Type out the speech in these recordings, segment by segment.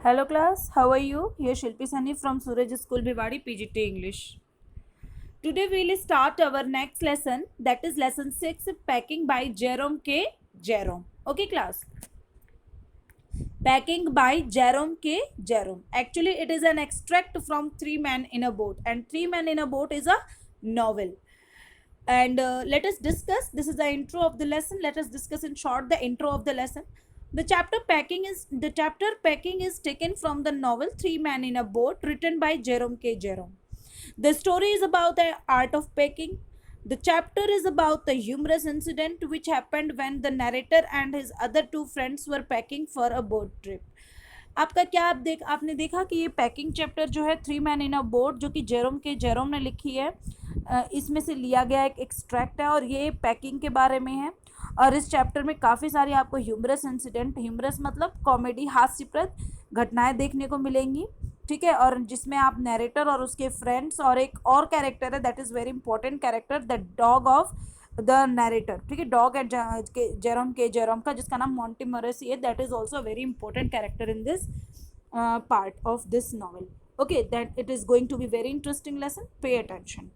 Hello class, how are you? Here Shilpi Sani from Suraj School Bhiwadi PGT English. Today we will start our next lesson, that is lesson 6, packing by Jerome K. Jerome. Okay class. Packing by Jerome K. Jerome. Actually it is an extract from Three Men in a Boat, and Three Men in a Boat is a novel. And let us discuss, this is the intro of the lesson. Let us discuss in short the intro of the lesson. The chapter packing is taken from the novel Three Men in a Boat, written by Jerome K. Jerome. The story is about the art of packing. The chapter is about the humorous incident which happened when the narrator and his other two friends were packing for a boat trip. आपका क्या आपने देखा कि ये packing chapter जो है three man in a boat, जो कि जेरोम ने लिखी है, इसमें से लिया गया एक एक्सट्रैक्ट है और ये पैकिंग के बारे में है। और इस चैप्टर में काफ़ी सारी आपको ह्यूमरस इंसिडेंट, ह्यूमरस मतलब कॉमेडी, हास्यप्रद घटनाएं देखने को मिलेंगी, ठीक है। और जिसमें आप नैरेटर और उसके फ्रेंड्स और एक और कैरेक्टर है, that is very important character, the dog of the narrator, ठीक है, डॉग एट जेरोम का, जिसका नाम मॉन्टी मोरेसी है, that is also very important character in this part of this novel. Okay, that it is going to be very interesting lesson. Pay attention.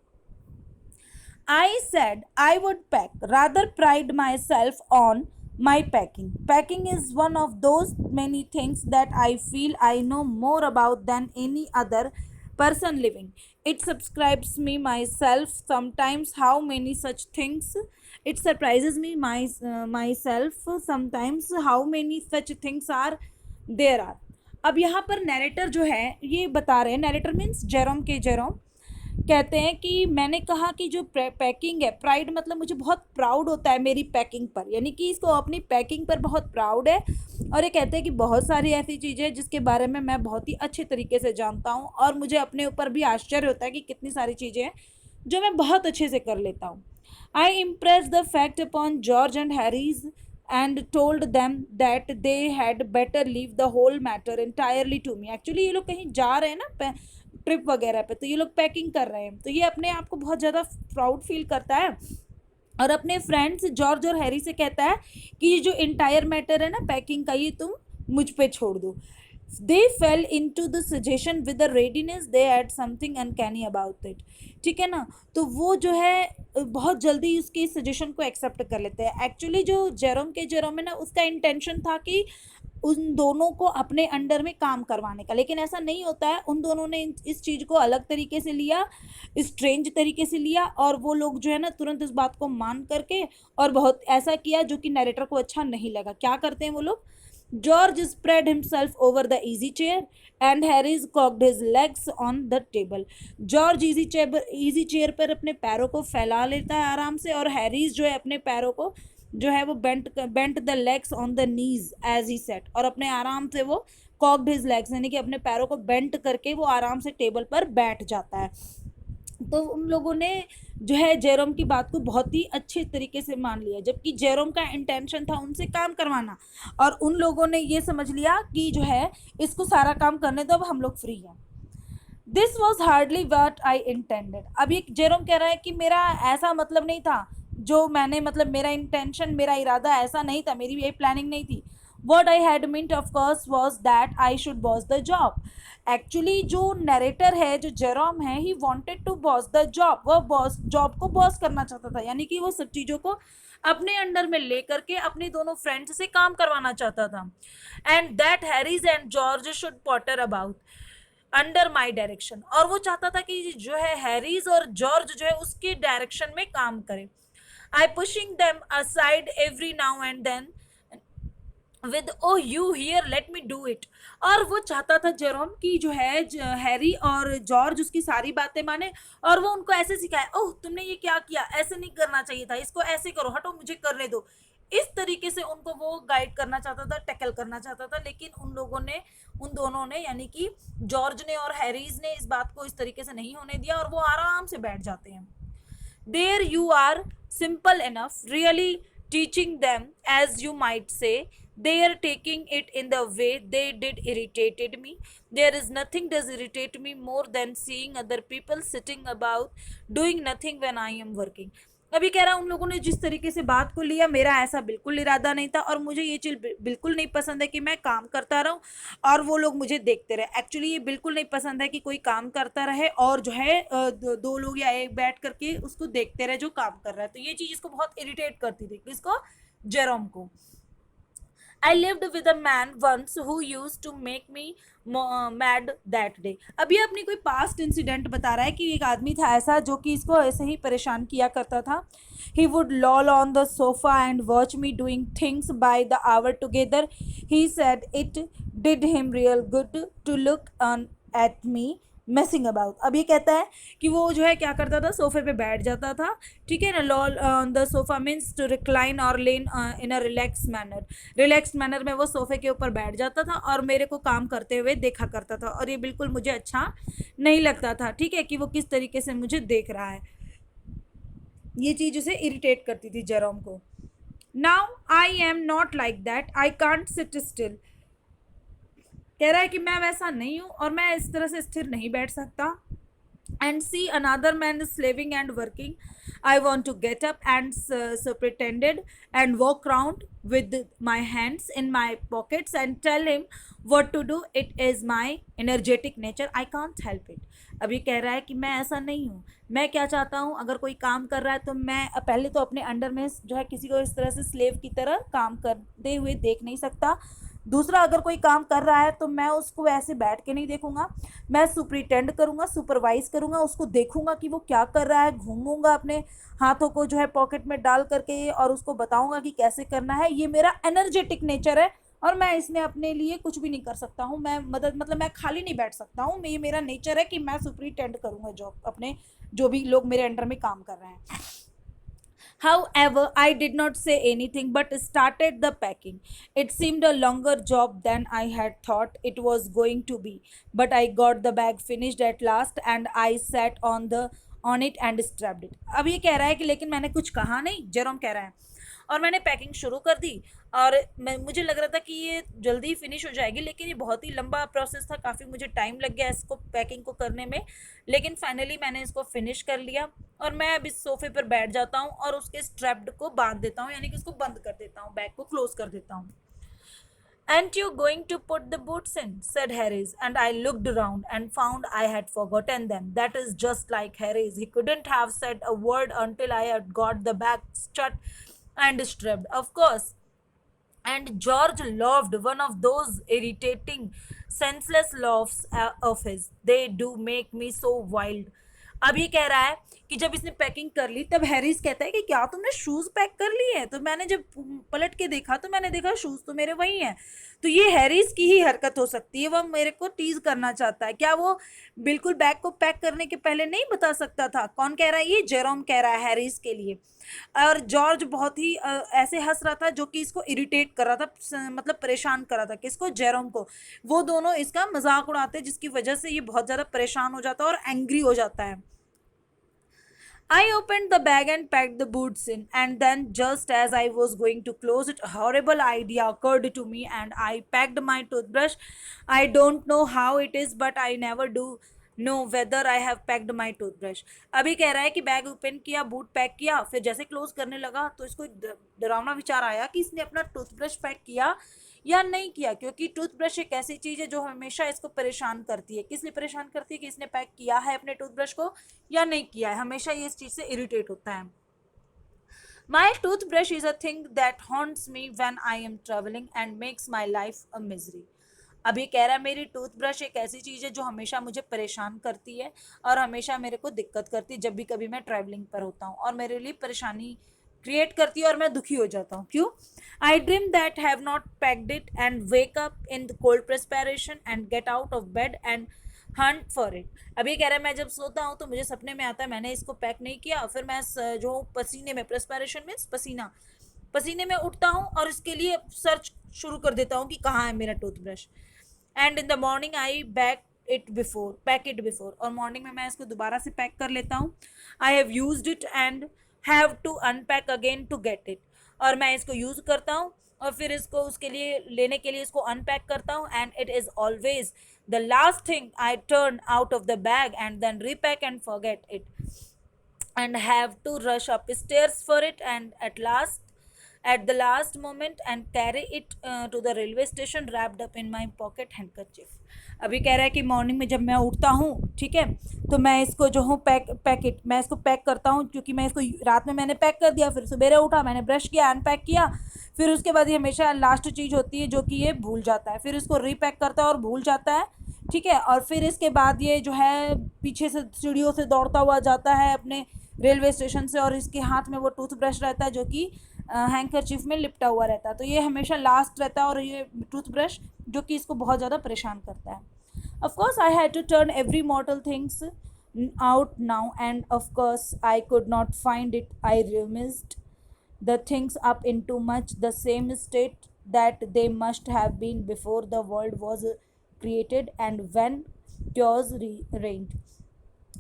I said I would pack, rather pride myself on my packing. Packing is one of those many things that I feel I know more about than any other person living. It subscribes me myself sometimes how many such things. It surprises me myself sometimes how many such things are there are. अब यहाँ पर narrator जो है ये बता रहे हैं, narrator means Jerome के जेरोम कहते हैं कि मैंने कहा कि जो पैकिंग है, प्राइड मतलब मुझे बहुत प्राउड होता है मेरी पैकिंग पर, यानी कि इसको अपनी पैकिंग पर बहुत प्राउड है। और ये कहते हैं कि बहुत सारी ऐसी चीज़ें हैं जिसके बारे में मैं बहुत ही अच्छे तरीके से जानता हूँ और मुझे अपने ऊपर भी आश्चर्य होता है कि कितनी सारी चीज़ें हैं जो मैं बहुत अच्छे से कर लेता हूँ. I impress the fact upon George and Harris and told them that they had better leave the whole matter entirely to me. Actually ये लोग कहीं जा रहे हैं ना ट्रिप वगैरह पे, तो ये लोग पैकिंग कर रहे हैं, तो ये अपने आप को बहुत ज़्यादा प्राउड फील करता है और अपने फ्रेंड्स जॉर्ज और हैरी से कहता है कि ये जो इंटायर मैटर है ना पैकिंग का, ये तुम मुझ पे छोड़ दो. They fell in to the suggestion with the readiness, they had something uncanny about it, ठीक है ना. तो वो जो है बहुत जल्दी उसके सजेशन को एक्सेप्ट कर लेते हैं. एक्चुअली जो जेरोम है ना, उसका इंटेंशन था कि उन दोनों को अपने अंडर में काम करवाने का, लेकिन ऐसा नहीं होता है. उन दोनों ने इस चीज़ को अलग तरीके से लिया, स्ट्रेंज तरीके से लिया, और वो लोग जो है ना तुरंत इस बात को मान करके और बहुत ऐसा किया जो कि नरेटर को अच्छा नहीं लगा. क्या करते हैं वो लोग? George spread himself over the easy chair and Harris cocked his legs on the table. George easy chair पर अपने पैरों को फैला लेता है आराम से, और हैरीज जो है अपने पैरों को जो है वो bent the legs on the knees as he set, और अपने आराम से वो कॉक्ड हिज लेग्स यानी कि अपने पैरों को बेंट करके वो आराम से टेबल पर बैठ जाता है. तो उन लोगों ने जो है जेरोम की बात को बहुत ही अच्छे तरीके से मान लिया, जबकि जेरोम का इंटेंशन था उनसे काम करवाना, और उन लोगों ने ये समझ लिया कि जो है इसको सारा काम करने दो, अब हम लोग फ्री हैं. This was hardly what I intended. अब ये जेरोम कह रहा है कि मेरा ऐसा मतलब नहीं था, जो मैंने मतलब मेरा इंटेंशन, मेरा इरादा ऐसा नहीं था, मेरी ये प्लानिंग नहीं थी. What I had meant of course was that I should boss the job. Actually जो नरेटर है, जो जेरोम है, he wanted to boss the job. वह जॉब को बॉस करना चाहता था, यानी कि वो सब चीज़ों को अपने अंडर में लेकर के अपने दोनों फ्रेंड्स से काम करवाना चाहता था. And that Harry's and George should Potter about under my direction. और वो चाहता था कि जो है हैरीज और जॉर्ज जो है उसके डायरेक्शन में काम करे. I pushing them aside every now and then with oh you here let me do it. और वो चाहता था जेरोम कि जो है हैरी और जॉर्ज उसकी सारी बातें माने, और वो उनको ऐसे सिखाए, ओह तुमने ये क्या किया, ऐसे नहीं करना चाहिए था, इसको ऐसे करो, हटो मुझे करने दो. इस तरीके से उनको वो गाइड करना चाहता था, टैकल करना चाहता था. लेकिन उन दोनों ने यानी कि जॉर्ज ने और हैरीज ने इस बात को इस तरीके से नहीं होने दिया, और वो आराम से बैठ जाते हैं. There you are, simple enough, really teaching them, as you might say. They are taking it in the way they did irritated me. There is nothing does irritate me more than seeing other people sitting about doing nothing when I am working. अभी कह रहा हूँ उन लोगों ने जिस तरीके से बात को लिया, मेरा ऐसा बिल्कुल इरादा नहीं था और मुझे ये चीज़ बिल्कुल नहीं पसंद है कि मैं काम करता रहूँ और वो लोग मुझे देखते रहे। एक्चुअली ये बिल्कुल नहीं पसंद है कि कोई काम करता रहे और जो है दो लोग या एक बैठ करके उसको देखते रहे जो काम कर रहा है। तो ये चीज़ इसको बहुत इरिटेट करती थी, किसको, जेरोम को। I lived with a man once who used to make me mad that day. अब ये अपनी कोई पास्ट इंसिडेंट बता रहा है कि एक आदमी था ऐसा जो कि इसको ऐसे ही परेशान किया करता था. He would loll on the sofa and watch me doing things by the hour together. He said it did him real good to look on at me messing about. अब ये कहता है कि वो जो है क्या करता था, सोफे पे बैठ जाता था, ठीक है ना. Loll on the sofa means to recline और lean in a relax manner. Relax manner में वो सोफे के ऊपर बैठ जाता था और मेरे को काम करते हुए देखा करता था और ये बिल्कुल मुझे अच्छा नहीं लगता था, ठीक है, कि वो किस तरीके से मुझे देख रहा है. ये चीज़ उसे इरिटेट करती थी जेरोम को. Now I am not like that, I can't sit still. कह रहा है कि मैं वैसा नहीं हूँ और मैं इस तरह से स्थिर नहीं बैठ सकता. And see another man is slaving and working. I want to get up and so pretended and walk around with my hands in my pockets and tell him what to do. It is my energetic nature. I can't help it. अभी कह रहा है कि मैं ऐसा नहीं हूँ. मैं क्या चाहता हूँ, अगर कोई काम कर रहा है तो मैं पहले तो अपने अंडर में जो है किसी को इस तरह से स्लेव की तरह काम करते हुए देख नहीं सकता. दूसरा, अगर कोई काम कर रहा है तो मैं उसको ऐसे बैठ के नहीं देखूंगा, मैं सुपरिटेंड करूंगा, सुपरवाइज करूंगा, उसको देखूंगा कि वो क्या कर रहा है, घूमूंगा अपने हाथों को जो है पॉकेट में डाल करके और उसको बताऊंगा कि कैसे करना है. ये मेरा एनर्जेटिक नेचर है और मैं इसमें अपने लिए कुछ भी नहीं कर सकता हूँ. मैं मतलब मैं खाली नहीं बैठ सकता हूँ. ये मेरा नेचर है कि मैं सुपरिटेंड करूंगा जॉब अपने जो भी लोग मेरे अंडर में काम कर रहे हैं. However, I did not say anything but started the packing. It seemed a longer job than I had thought it was going to be, but I got the bag finished at last and I sat on it and strapped it. अब ये कह रहा है कि लेकिन मैंने कुछ कहा नहीं, जेरोम कह रहा है, और मैंने पैकिंग शुरू कर दी और मुझे लग रहा था कि ये जल्दी फिनिश हो जाएगी, लेकिन ये बहुत ही लंबा प्रोसेस था, काफ़ी मुझे टाइम लग गया इसको पैकिंग को करने में, लेकिन फाइनली मैंने इसको फिनिश कर लिया और मैं अब इस सोफे पर बैठ जाता हूँ और उसके स्ट्रैप्ड को बांध देता हूँ, यानी कि उसको बंद कर देता हूँ, बैग को क्लोज कर देता हूँ. Aren't you going to put the boots in? Said Harris, and I looked around and found I had forgotten them. That is just like Harris. He couldn't have said a word until I had got the bag shut and strapped. Of course. And George loved one of those irritating, senseless laughs of his. They do make me so wild. अब ये कह रहा है कि जब इसने packing कर ली तब हैरिस कहता है कि क्या तुमने शूज़ पैक कर लिए हैं. तो मैंने जब पलट के देखा तो मैंने देखा शूज़ तो मेरे वही हैं. तो ये हैरिस की ही हरकत हो सकती है, वो मेरे को टीज करना चाहता है. क्या वो बिल्कुल बैग को पैक करने के पहले नहीं बता सकता था? कौन कह रहा है? ये जेरोम कह रहा है हैरिस के लिए. और जॉर्ज बहुत ही ऐसे हंस रहा था जो कि इसको इरिटेट कर रहा था, मतलब परेशान कर रहा था. किसको? जेरोम को. वो दोनों इसका मजाक उड़ाते जिसकी वजह से ये बहुत ज़्यादा परेशान हो जाता है और एंग्री हो जाता है. I opened the bag and packed the boots in, and then, just as I was going to close it, a horrible idea occurred to me, and I packed my toothbrush. I don't know how it is, but I never do know whether I have packed my toothbrush. अभी कह रहा है कि bag open किया, boot pack किया, फिर जैसे close करने लगा तो इसको एक डरावना विचार आया कि इसने अपना टूथब्रश पैक किया या नहीं किया, क्योंकि टूथब्रश एक ऐसी चीज़ है जो हमेशा इसको परेशान करती है. किस लिए परेशान करती है? कि इसने पैक किया है अपने टूथब्रश को या नहीं किया है. हमेशा ये इस चीज़ से इरिटेट होता है. My toothbrush is a thing that haunts me when I am traveling and makes my life a misery. अभी कह रहा है मेरी टूथब्रश एक ऐसी चीज़ है जो हमेशा मुझे परेशान करती है और हमेशा मेरे को दिक्कत करती है जब भी कभी मैं ट्रैवलिंग पर होता हूँ, और मेरे लिए परेशानी क्रिएट करती है और मैं दुखी हो जाता हूँ. क्यों? I dream that have not packed it and wake up in the cold perspiration and get out of bed and hunt for it. अभी कह रहा है मैं जब सोता हूँ तो मुझे सपने में आता है मैंने इसको पैक नहीं किया, फिर मैं जो पसीने में, प्रेस्पेरेशन मीन्स पसीना, पसीने में उठता हूँ और इसके लिए सर्च शुरू कर देता हूँ कि कहाँ है मेरा toothbrush. And in the morning I pack it before, और मॉर्निंग में मैं इसको दोबारा से पैक कर लेता हूँ. I have used it and have to unpack again to get it, और मैं इसको यूज़ करता हूँ और फिर इसको उसके लिए लेने के लिए इसको अनपैक करता हूँ. And it is always the last thing I turn out of the bag and then repack and forget it. and have to rush upstairs for it, and at the last moment and carry it to the railway station wrapped up in my pocket handkerchief. अभी कह रहा है कि morning में जब मैं उठता हूँ, ठीक है, तो मैं इसको जो हूँ पैकेट मैं इसको पैक करता हूँ, क्योंकि मैं इसको रात में मैंने पैक कर दिया, फिर सवेरे उठा, मैंने ब्रश किया, अनपैक किया, फिर उसके बाद ये हमेशा लास्ट चीज़ होती है जो कि ये भूल जाता है, फिर इसको रीपैक करता है और भूल जाता है, ठीक है, और फिर इसके बाद ये जो है पीछे से सीढ़ियों से दौड़ता हुआ जाता है अपने रेलवे स्टेशन से, और इसके हाथ में वो टूथब्रश रहता है जो कि हैंकरचीफ में लिपटा हुआ रहता है, तो ये हमेशा लास्ट रहता है, और ये टूथब्रश जो कि इसको बहुत ज़्यादा परेशान करता है. Of course, I had to turn every mortal things out now, and of course, I could not find it. I remised the things up into much the same state that they must have been before the world was created and when chaos reigned.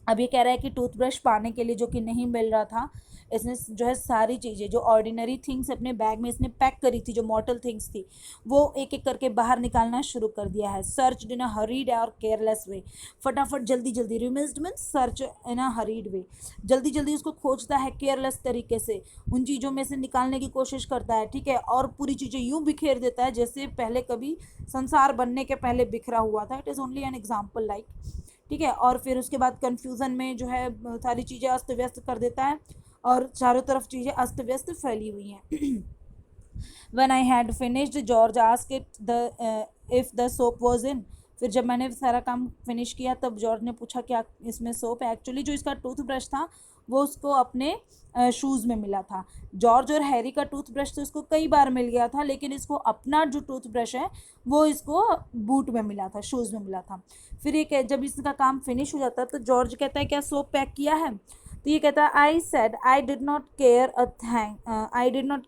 अब ये कह रहा है कि toothbrush पाने के लिए जो कि नहीं मिल रहा था, इसने जो है सारी चीज़ें जो ऑर्डिनरी थिंग्स अपने बैग में इसने पैक करी थी, जो मॉर्टल थिंग्स थी, वो एक एक करके बाहर निकालना शुरू कर दिया है. सर्च इन अ हरीड और केयरलेस वे, फटाफट जल्दी जल्दी, rummaged mean search in a hurried way, जल्दी जल्दी उसको खोजता है, केयरलेस तरीके से उन चीज़ों में से निकालने की कोशिश करता है, ठीक है, और पूरी चीज़ें यूँ बिखेर देता है जैसे पहले कभी संसार बनने के पहले बिखरा हुआ था. It is only an example like, ठीक है, और फिर उसके बाद कन्फ्यूज़न में जो है सारी चीज़ें अस्त व्यस्त कर देता है, और चारों तरफ चीज़ें अस्त व्यस्त फैली हुई हैं. When I had finished, George asked it if the soap was in. फिर जब मैंने सारा काम फिनिश किया तब जॉर्ज ने पूछा क्या इसमें सोप है. एक्चुअली जो इसका टूथब्रश था वो उसको अपने शूज़ में मिला था. जॉर्ज और हैरी का टूथब्रश तो उसको कई बार मिल गया था, लेकिन इसको अपना जो टूथब्रश है वो इसको बूट में मिला था, शूज़ में मिला था. फिर ये जब इसका काम फिनिश हो जाता है तो जॉर्ज कहता है क्या सोप पैक किया है. तो ये कहता है I said I did not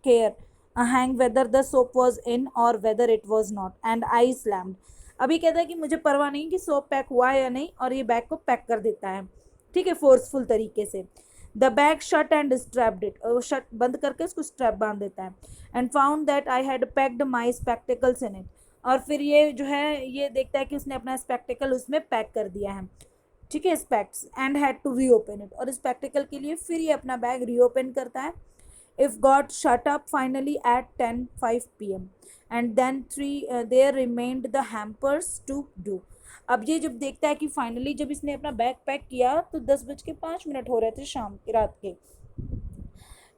care a hang whether the soap was in or whether it was not, and I slammed. अभी कहता है कि मुझे परवाह नहीं कि सोप पैक हुआ है या नहीं, और ये बैग को पैक कर देता है, ठीक है, फोर्सफुल तरीके से. The bag shut and strapped it, और शट बंद करके उसको स्ट्रैप बांध देता है. And found that I had packed my spectacles in it, और फिर ये जो है ये देखता है कि उसने अपना स्पेक्टिकल उसमें पैक कर दिया है, ठीक है, specs, and had to reopen it, और स्पेक्टिकल के लिए फिर ये अपना बैग रीओपन करता है. If got shut up finally at 10:05 p.m. and then there remained the hampers to do. अब ये जब देखता है कि फाइनली जब इसने अपना बैग पैक किया तो 10:05 हो रहे थे शाम की, रात के.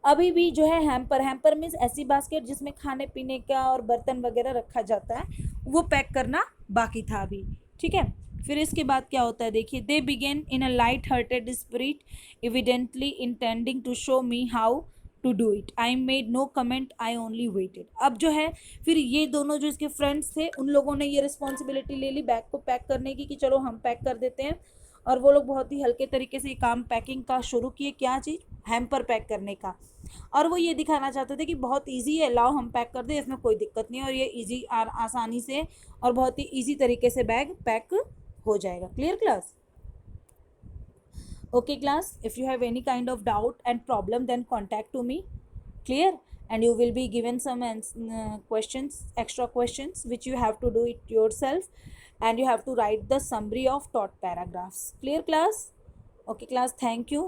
अभी भी जो है हैम्पर मीन्स ऐसी बास्केट जिसमें खाने पीने का और बर्तन वगैरह रखा जाता है, वो पैक करना बाकी था अभी, ठीक है. फिर इसके बाद क्या होता है देखिए. They begin in a light hearted spirit evidently intending to show me how to do it. I made no comment, I only waited. अब जो है फिर ये दोनों जो इसके फ्रेंड्स थे उन लोगों ने ये रिस्पॉन्सिबिलिटी ले ली बैग को पैक करने की, कि चलो हम पैक कर देते हैं, और वो लोग बहुत ही हल्के तरीके से ये काम पैकिंग का शुरू किए. क्या चीज़, हैम्पर पैक करने का, और वो ये दिखाना चाहते थे कि बहुत ईजी है, लाओ हम पैक कर दें, इसमें कोई दिक्कत नहीं है, और ये ईजी आसानी से और बहुत ही ईजी तरीके से बैग पैक हो जाएगा. Clear class? Okay class, if you have any kind of doubt and problem then contact to me. Clear? And you will be given some questions, extra questions, which you have to do it yourself, and you have to write the summary of taught paragraphs. Clear class? Okay class, thank you.